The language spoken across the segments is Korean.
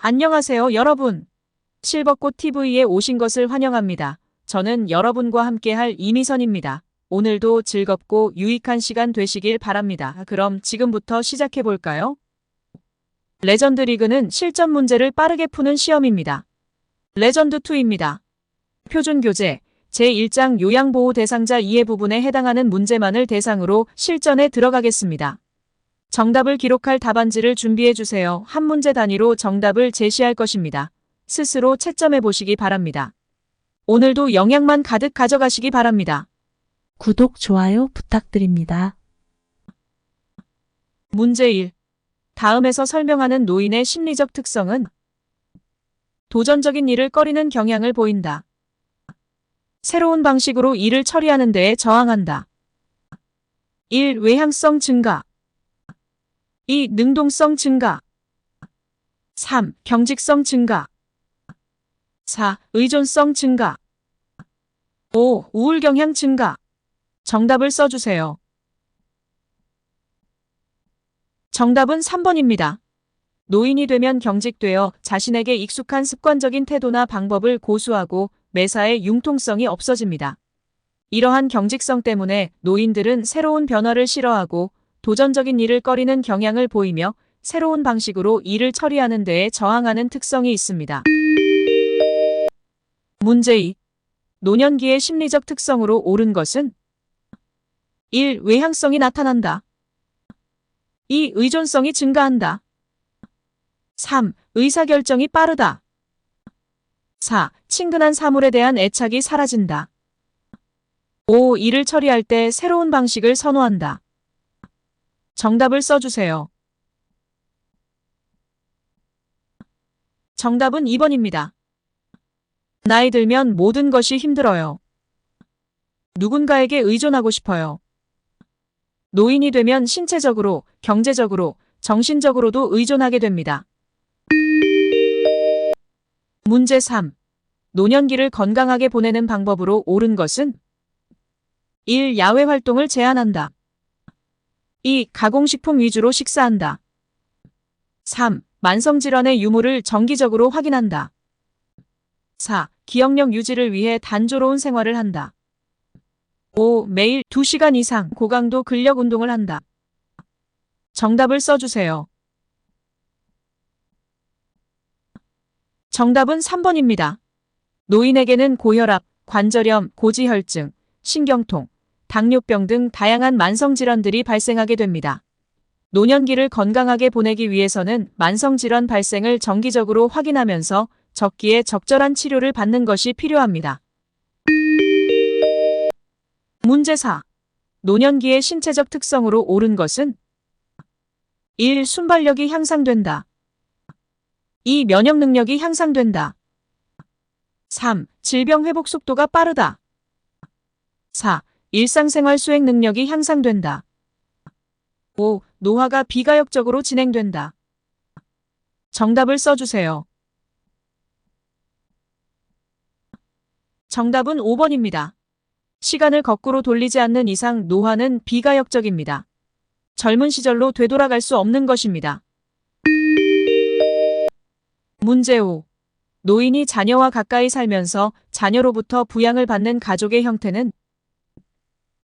안녕하세요, 여러분. 실버꽃 TV에 오신 것을 환영합니다. 저는 여러분과 함께할 이미선입니다. 오늘도 즐겁고 유익한 시간 되시길 바랍니다. 그럼 지금부터 시작해 볼까요? 레전드 리그는 실전 문제를 빠르게 푸는 시험입니다. 레전드2입니다. 표준 교재 제1장 요양보호 대상자 이해 부분에 해당하는 문제만을 대상으로 실전에 들어가겠습니다. 정답을 기록할 답안지를 준비해 주세요. 한 문제 단위로 정답을 제시할 것입니다. 스스로 채점해 보시기 바랍니다. 오늘도 영양만 가득 가져가시기 바랍니다. 구독, 좋아요 부탁드립니다. 문제 1. 다음에서 설명하는 노인의 심리적 특성은 도전적인 일을 꺼리는 경향을 보인다. 새로운 방식으로 일을 처리하는 데에 저항한다. 1. 외향성 증가. 2. 능동성 증가. 3. 경직성 증가. 4. 의존성 증가. 5. 우울 경향 증가. 정답을 써주세요. 정답은 3번입니다. 노인이 되면 경직되어 자신에게 익숙한 습관적인 태도나 방법을 고수하고 매사에 융통성이 없어집니다. 이러한 경직성 때문에 노인들은 새로운 변화를 싫어하고 도전적인 일을 꺼리는 경향을 보이며 새로운 방식으로 일을 처리하는 데에 저항하는 특성이 있습니다. 문제 2. 노년기의 심리적 특성으로 옳은 것은 1. 외향성이 나타난다. 2. 의존성이 증가한다. 3. 의사결정이 빠르다. 4. 친근한 사물에 대한 애착이 사라진다. 5. 일을 처리할 때 새로운 방식을 선호한다. 정답을 써주세요. 정답은 2번입니다. 나이 들면 모든 것이 힘들어요. 누군가에게 의존하고 싶어요. 노인이 되면 신체적으로, 경제적으로, 정신적으로도 의존하게 됩니다. 문제 3. 노년기를 건강하게 보내는 방법으로 옳은 것은 1. 야외 활동을 제한한다. 2. 가공식품 위주로 식사한다. 3. 만성질환의 유무를 정기적으로 확인한다. 4. 기억력 유지를 위해 단조로운 생활을 한다. 5. 매일 2시간 이상 고강도 근력 운동을 한다. 정답을 써주세요. 정답은 3번입니다. 노인에게는 고혈압, 관절염, 고지혈증, 신경통, 당뇨병 등 다양한 만성질환들이 발생하게 됩니다. 노년기를 건강하게 보내기 위해서는 만성질환 발생을 정기적으로 확인하면서 적기에 적절한 치료를 받는 것이 필요합니다. 문제 4. 노년기의 신체적 특성으로 옳은 것은 1. 순발력이 향상된다. 2. 면역 능력이 향상된다. 3. 질병 회복 속도가 빠르다. 4. 일상생활 수행 능력이 향상된다. 5. 노화가 비가역적으로 진행된다. 정답을 써주세요. 정답은 5번입니다. 시간을 거꾸로 돌리지 않는 이상 노화는 비가역적입니다. 젊은 시절로 되돌아갈 수 없는 것입니다. 문제 5. 노인이 자녀와 가까이 살면서 자녀로부터 부양을 받는 가족의 형태는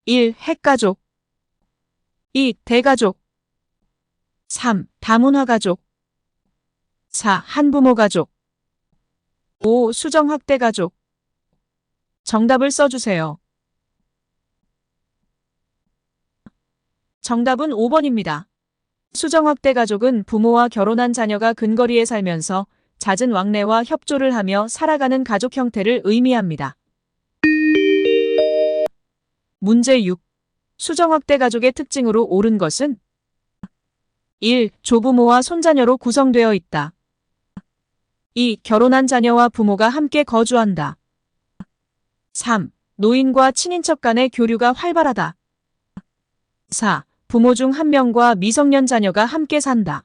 1. 핵가족. 2. 대가족. 3. 다문화 가족. 4. 한부모 가족. 5. 수정확대 가족. 정답을 써주세요. 정답은 5번입니다. 수정확대 가족은 부모와 결혼한 자녀가 근거리에 살면서 잦은 왕래와 협조를 하며 살아가는 가족 형태를 의미합니다. 문제 6. 수정확대 가족의 특징으로 옳은 것은 1. 조부모와 손자녀로 구성되어 있다. 2. 결혼한 자녀와 부모가 함께 거주한다. 3. 노인과 친인척 간의 교류가 활발하다. 4. 부모 중 한 명과 미성년 자녀가 함께 산다.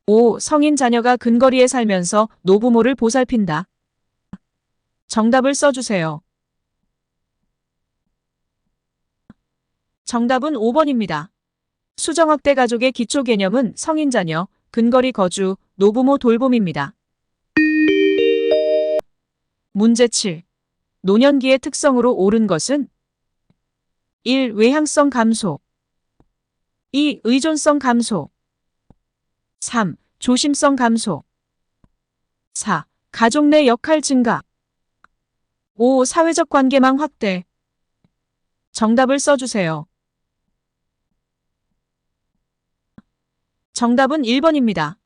5. 성인 자녀가 근거리에 살면서 노부모를 보살핀다. 정답을 써주세요. 정답은 5번입니다. 수정확대 가족의 기초 개념은 성인 자녀, 근거리 거주, 노부모 돌봄입니다. 문제 7. 노년기의 특성으로 옳은 것은 1. 외향성 감소 2. 의존성 감소 3. 조심성 감소 4. 가족 내 역할 증가 5. 사회적 관계망 확대. 정답을 써주세요. 정답은 1번입니다.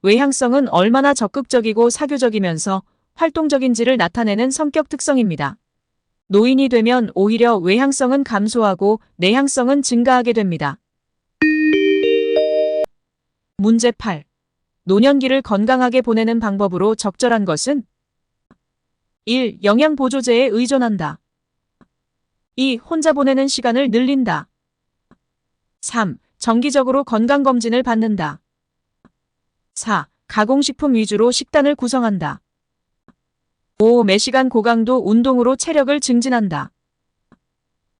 외향성은 얼마나 적극적이고 사교적이면서 활동적인지를 나타내는 성격 특성입니다. 노인이 되면 오히려 외향성은 감소하고 내향성은 증가하게 됩니다. 문제 8. 노년기를 건강하게 보내는 방법으로 적절한 것은 1. 영양보조제에 의존한다. 2. 혼자 보내는 시간을 늘린다. 3. 정기적으로 건강검진을 받는다. 4. 가공식품 위주로 식단을 구성한다. 5. 매시간 고강도 운동으로 체력을 증진한다.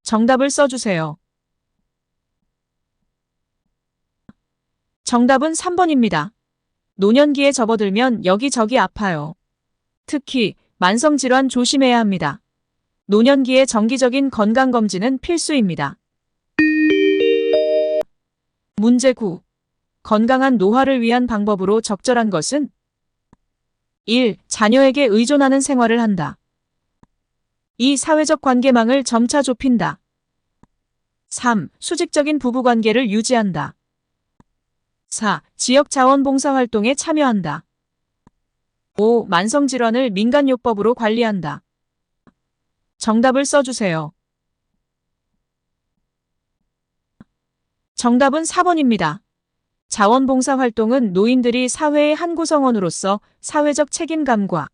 정답을 써주세요. 정답은 3번입니다. 노년기에 접어들면 여기저기 아파요. 특히 만성질환 조심해야 합니다. 노년기에 정기적인 건강검진은 필수입니다. 문제 9. 건강한 노화를 위한 방법으로 적절한 것은 1. 자녀에게 의존하는 생활을 한다. 2. 사회적 관계망을 점차 좁힌다. 3. 수직적인 부부관계를 유지한다. 4. 지역 자원봉사 활동에 참여한다. 5. 만성질환을 민간요법으로 관리한다. 정답을 써주세요. 정답은 4번입니다. 자원봉사 활동은 노인들이 사회의 한 구성원으로서 사회적 책임감과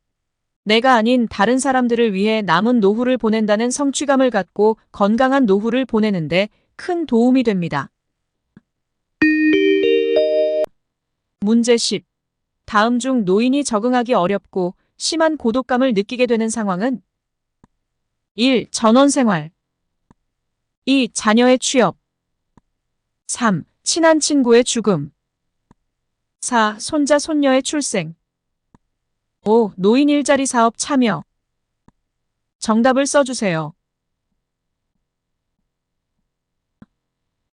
내가 아닌 다른 사람들을 위해 남은 노후를 보낸다는 성취감을 갖고 건강한 노후를 보내는데 큰 도움이 됩니다. 문제 10. 다음 중 노인이 적응하기 어렵고 심한 고독감을 느끼게 되는 상황은 1. 전원생활 2. 자녀의 취업 3. 친한 친구의 죽음 4. 손자 손녀의 출생 5. 노인 일자리 사업 참여. 정답을 써주세요.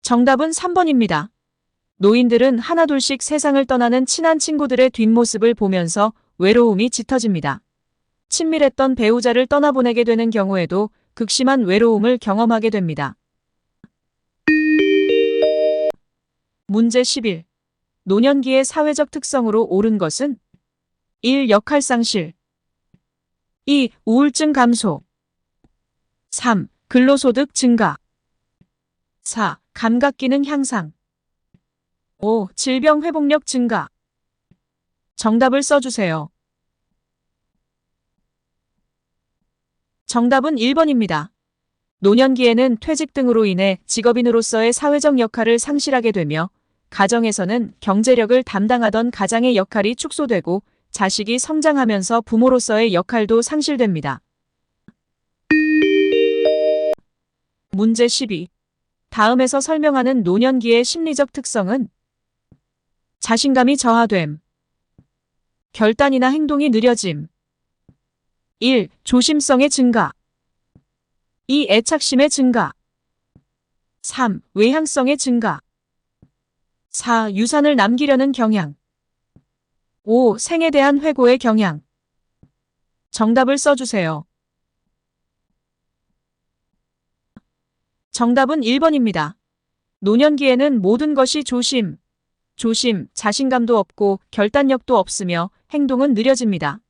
정답은 3번입니다. 노인들은 하나둘씩 세상을 떠나는 친한 친구들의 뒷모습을 보면서 외로움이 짙어집니다. 친밀했던 배우자를 떠나보내게 되는 경우에도 극심한 외로움을 경험하게 됩니다. 문제 11. 노년기의 사회적 특성으로 옳은 것은 1. 역할상실 2. 우울증 감소 3. 근로소득 증가 4. 감각기능 향상 5. 질병 회복력 증가. 정답을 써주세요. 정답은 1번입니다. 노년기에는 퇴직 등으로 인해 직업인으로서의 사회적 역할을 상실하게 되며 가정에서는 경제력을 담당하던 가장의 역할이 축소되고 자식이 성장하면서 부모로서의 역할도 상실됩니다. 문제 12. 다음에서 설명하는 노년기의 심리적 특성은 자신감이 저하됨, 결단이나 행동이 느려짐, 1. 조심성의 증가 2. 애착심의 증가 3. 외향성의 증가 4. 유산을 남기려는 경향 5. 생에 대한 회고의 경향. 정답을 써주세요. 정답은 1번입니다. 노년기에는 모든 것이 조심, 자신감도 없고 결단력도 없으며 행동은 느려집니다.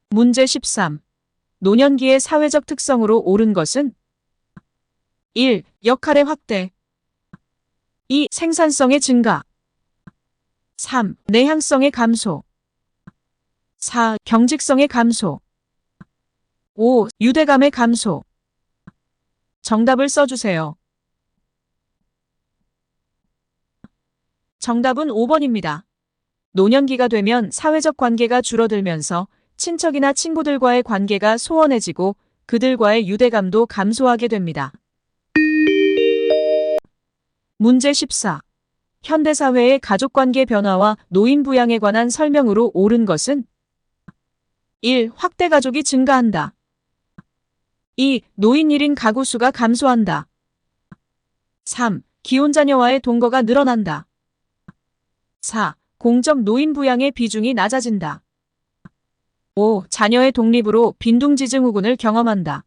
문제 13. 노년기의 사회적 특성으로 옳은 것은 1. 역할의 확대 2. 생산성의 증가 3. 내향성의 감소 4. 경직성의 감소 5. 유대감의 감소. 정답을 써주세요. 정답은 5번입니다. 노년기가 되면 사회적 관계가 줄어들면서 친척이나 친구들과의 관계가 소원해지고 그들과의 유대감도 감소하게 됩니다. 문제 14. 현대사회의 가족관계 변화와 노인 부양에 관한 설명으로 옳은 것은 1. 확대 가족이 증가한다. 2. 노인 1인 가구 수가 감소한다. 3. 기혼자녀와의 동거가 늘어난다. 4. 공적 노인 부양의 비중이 낮아진다. 5. 자녀의 독립으로 빈둥지중후군을 경험한다.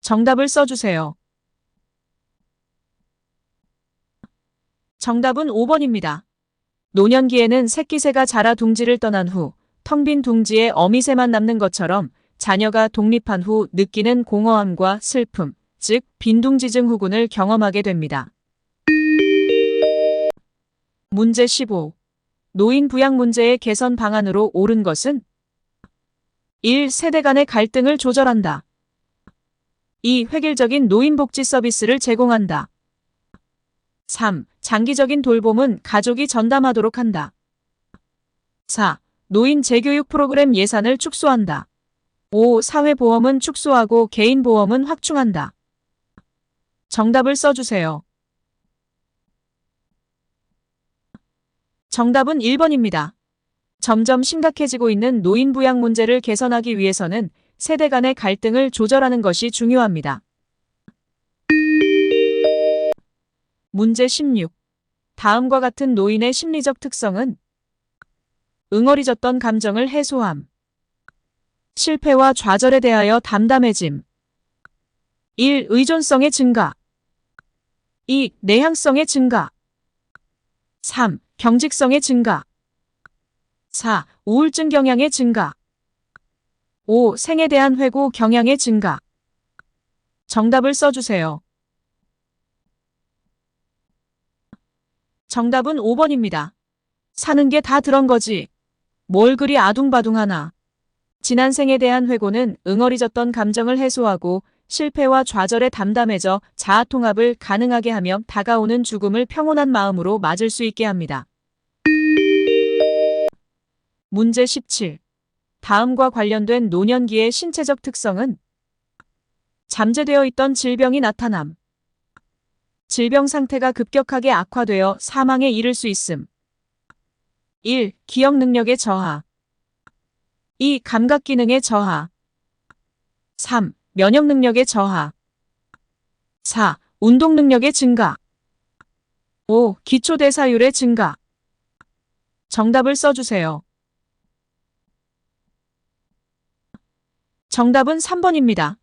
정답을 써주세요. 정답은 5번입니다. 노년기에는 새끼새가 자라 둥지를 떠난 후 텅 빈 둥지에 어미새만 남는 것처럼 자녀가 독립한 후 느끼는 공허함과 슬픔, 즉 빈둥지중후군을 경험하게 됩니다. 문제 15. 노인 부양 문제의 개선 방안으로 옳은 것은 1. 세대 간의 갈등을 조절한다. 2. 획일적인 노인복지 서비스를 제공한다. 3. 장기적인 돌봄은 가족이 전담하도록 한다. 4. 노인 재교육 프로그램 예산을 축소한다. 5. 사회보험은 축소하고 개인보험은 확충한다. 정답을 써주세요. 정답은 1번입니다. 점점 심각해지고 있는 노인 부양 문제를 개선하기 위해서는 세대 간의 갈등을 조절하는 것이 중요합니다. 문제 16. 다음과 같은 노인의 심리적 특성은 응어리졌던 감정을 해소함. 실패와 좌절에 대하여 담담해짐. 1. 의존성의 증가. 2. 내향성의 증가. 3. 경직성의 증가. 4. 우울증 경향의 증가. 5. 생에 대한 회고 경향의 증가. 정답을 써주세요. 정답은 5번입니다. 사는 게 다 들은 거지. 뭘 그리 아둥바둥하나. 지난 생에 대한 회고는 응어리졌던 감정을 해소하고 실패와 좌절에 담담해져 자아 통합을 가능하게 하며 다가오는 죽음을 평온한 마음으로 맞을 수 있게 합니다. 문제 17. 다음과 관련된 노년기의 신체적 특성은 잠재되어 있던 질병이 나타남. 질병 상태가 급격하게 악화되어 사망에 이를 수 있음. 1. 기억 능력의 저하. 2. 감각 기능의 저하. 3. 면역 능력의 저하. 4. 운동 능력의 증가. 5. 기초 대사율의 증가. 정답을 써주세요. 정답은 3번입니다.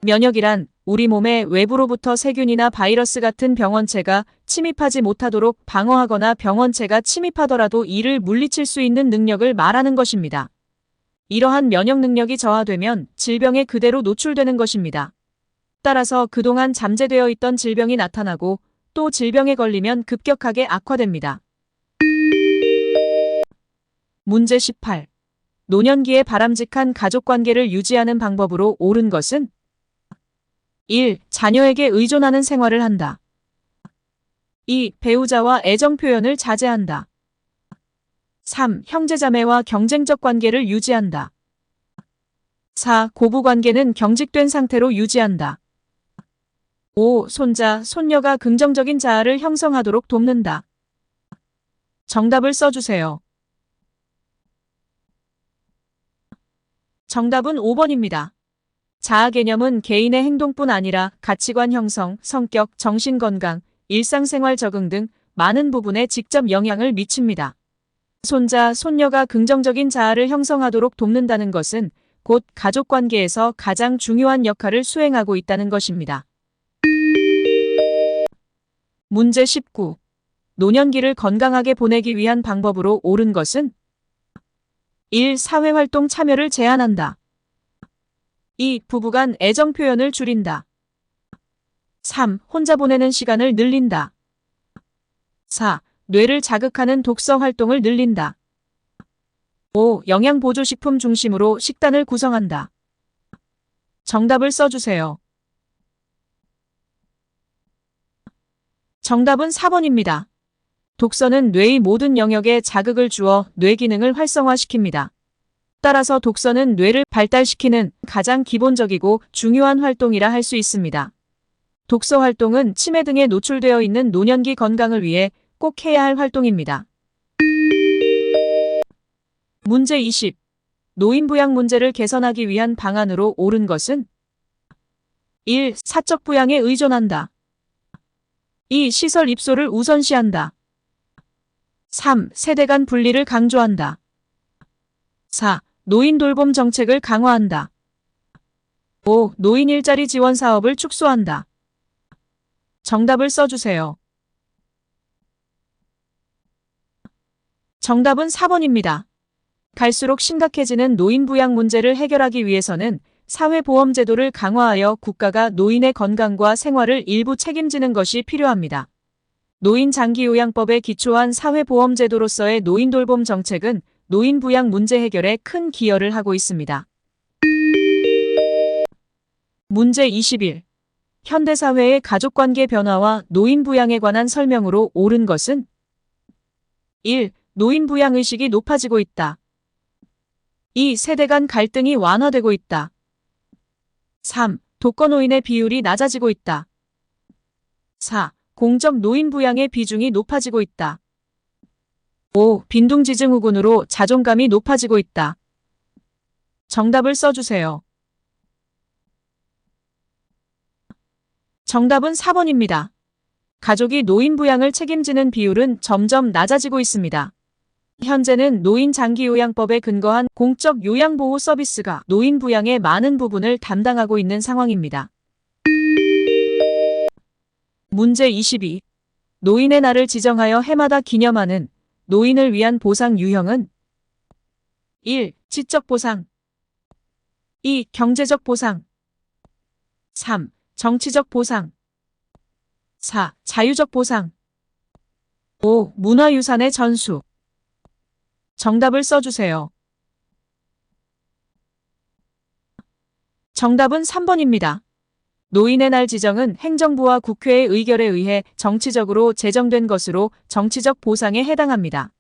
면역이란 우리 몸에 외부로부터 세균이나 바이러스 같은 병원체가 침입하지 못하도록 방어하거나 병원체가 침입하더라도 이를 물리칠 수 있는 능력을 말하는 것입니다. 이러한 면역 능력이 저하되면 질병에 그대로 노출되는 것입니다. 따라서 그동안 잠재되어 있던 질병이 나타나고 또 질병에 걸리면 급격하게 악화됩니다. 문제 18. 노년기에 바람직한 가족관계를 유지하는 방법으로 옳은 것은 1. 자녀에게 의존하는 생활을 한다. 2. 배우자와 애정 표현을 자제한다. 3. 형제자매와 경쟁적 관계를 유지한다. 4. 고부관계는 경직된 상태로 유지한다. 5. 손자, 손녀가 긍정적인 자아를 형성하도록 돕는다. 정답을 써주세요. 정답은 5번입니다. 자아 개념은 개인의 행동뿐 아니라 가치관 형성, 성격, 정신건강, 일상생활 적응 등 많은 부분에 직접 영향을 미칩니다. 손자, 손녀가 긍정적인 자아를 형성하도록 돕는다는 것은 곧 가족관계에서 가장 중요한 역할을 수행하고 있다는 것입니다. 문제 19. 노년기를 건강하게 보내기 위한 방법으로 옳은 것은 1. 사회활동 참여를 제한한다. 2. 부부간 애정 표현을 줄인다. 3. 혼자 보내는 시간을 늘린다. 4. 뇌를 자극하는 독서 활동을 늘린다. 5. 영양보조식품 중심으로 식단을 구성한다. 정답을 써주세요. 정답은 4번입니다. 독서는 뇌의 모든 영역에 자극을 주어 뇌 기능을 활성화시킵니다. 따라서 독서는 뇌를 발달시키는 가장 기본적이고 중요한 활동이라 할 수 있습니다. 독서 활동은 치매 등에 노출되어 있는 노년기 건강을 위해 꼭 해야 할 활동입니다. 문제 20. 노인 부양 문제를 개선하기 위한 방안으로 옳은 것은 1. 사적 부양에 의존한다. 2. 시설 입소를 우선시한다. 3. 세대 간 분리를 강조한다. 4. 노인 돌봄 정책을 강화한다. 5. 노인 일자리 지원 사업을 축소한다. 정답을 써주세요. 정답은 4번입니다. 갈수록 심각해지는 노인 부양 문제를 해결하기 위해서는 사회보험제도를 강화하여 국가가 노인의 건강과 생활을 일부 책임지는 것이 필요합니다. 노인 장기요양법에 기초한 사회보험제도로서의 노인 돌봄 정책은 노인 부양 문제 해결에 큰 기여를 하고 있습니다. 문제 21. 현대사회의 가족관계 변화와 노인 부양에 관한 설명으로 옳은 것은 1. 노인 부양 의식이 높아지고 있다. 2. 세대 간 갈등이 완화되고 있다. 3. 독거노인의 비율이 낮아지고 있다. 4. 공적 노인 부양의 비중이 높아지고 있다. 5. 빈둥지중후군으로 자존감이 높아지고 있다. 정답을 써주세요. 정답은 4번입니다. 가족이 노인 부양을 책임지는 비율은 점점 낮아지고 있습니다. 현재는 노인 장기요양법에 근거한 공적 요양보호 서비스가 노인 부양의 많은 부분을 담당하고 있는 상황입니다. 문제 22. 노인의 날을 지정하여 해마다 기념하는 노인을 위한 보상 유형은 1. 지적 보상 2. 경제적 보상 3. 정치적 보상 4. 자유적 보상 5. 문화유산의 전수. 정답을 써주세요. 정답은 3번입니다. 노인의 날 지정은 행정부와 국회의 의결에 의해 정치적으로 제정된 것으로 정치적 보상에 해당합니다.